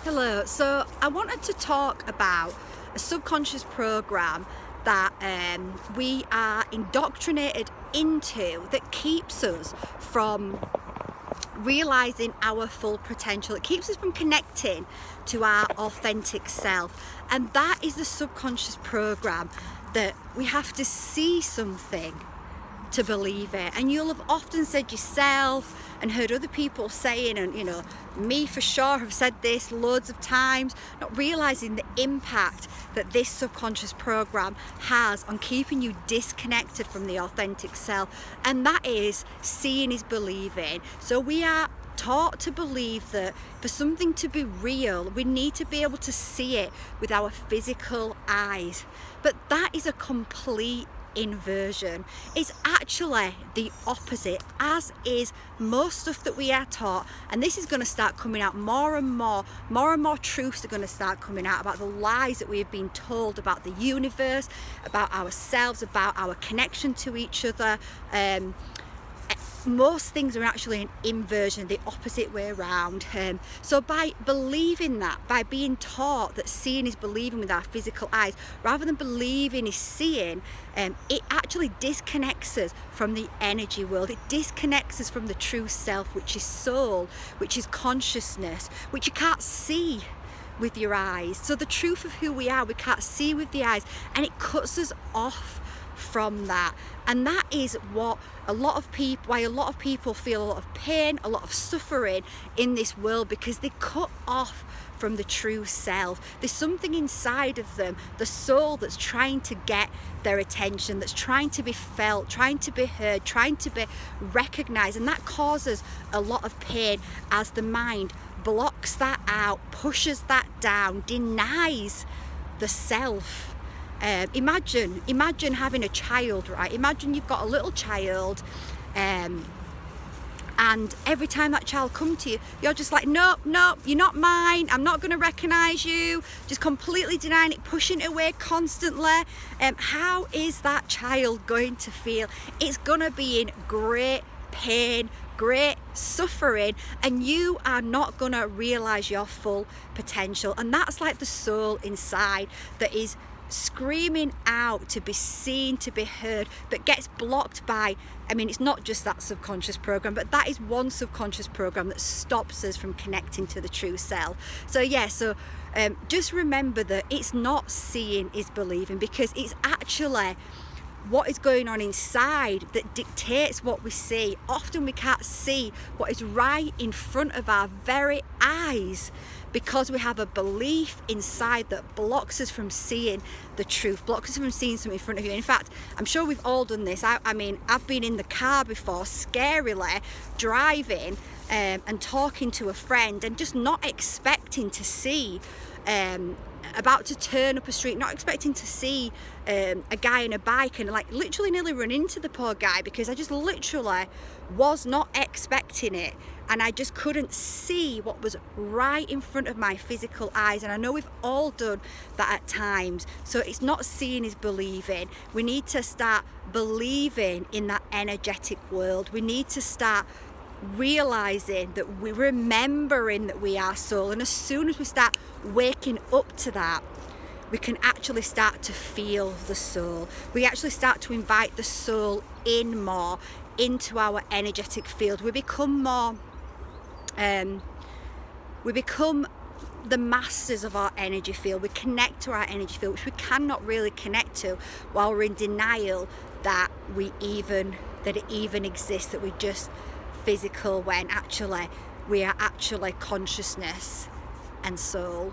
Hello, so I wanted to talk about a subconscious program that we are indoctrinated into that keeps us from realizing our full potential. It keeps us from connecting to our authentic self, and that is the subconscious program that we have to see something to believe it. And you'll have often said yourself and heard other people saying, and me for sure have said this loads of times, not realizing the impact that this subconscious program has on keeping you disconnected from the authentic self. And that is seeing is believing. So we are taught to believe that for something to be real, we need to be able to see it with our physical eyes. But that is a complete inversion. It's actually the opposite, as is most stuff that we are taught. And this is going to start coming out more and more truths are going to start coming out about the lies that we have been told about the universe, about ourselves, about our connection to each other. Most things are actually an inversion, the opposite way around. So by believing that, by being taught that seeing is believing with our physical eyes, rather than believing is seeing, it actually disconnects us from the energy world. It disconnects us from the true self, which is soul, which is consciousness, which you can't see with your eyes. So the truth of who we are, we can't see with the eyes, and it cuts us off from that. And that is what why a lot of people feel a lot of pain, a lot of suffering in this world, because they cut off from the true self. There's something inside of them, the soul, that's trying to get their attention, that's trying to be felt, trying to be heard, trying to be recognized. And that causes a lot of pain as the mind blocks that out, pushes that down, denies the self. Imagine having a child, right? Imagine you've got a little child, and every time that child comes to you, you're just like, no, you're not mine, I'm not going to recognize you, just completely denying it, pushing it away constantly. How is that child going to feel? It's going to be in great pain, great suffering, and you are not going to realize your full potential. And that's like the soul inside that is screaming out to be seen, to be heard, but gets blocked by, it's not just that subconscious program, but that is one subconscious program that stops us from connecting to the true self. So just remember that it's not seeing is believing, because it's actually what is going on inside that dictates what we see. Often we can't see what is right in front of our very eyes, because we have a belief inside that blocks us from seeing the truth, blocks us from seeing something in front of you. In fact, I'm sure we've all done this. I've been in the car before, scarily driving and talking to a friend, and just not expecting to see, about to turn up a street, not expecting to see a guy on a bike, and like literally nearly run into the poor guy, because I just literally was not expecting it, and I just couldn't see what was right in front of my physical eyes. And I know we've all done that at times. So it's not seeing is believing. We need to start believing in that energetic world. We need to start realizing that we're remembering that we are soul, and as soon as we start waking up to that, we can actually start to feel the soul. We actually start to invite the soul in more into our energetic field. We become more we become the masters of our energy field. We connect to our energy field, which we cannot really connect to while we're in denial that it even exists, that we're just physical, when actually we are actually consciousness and soul.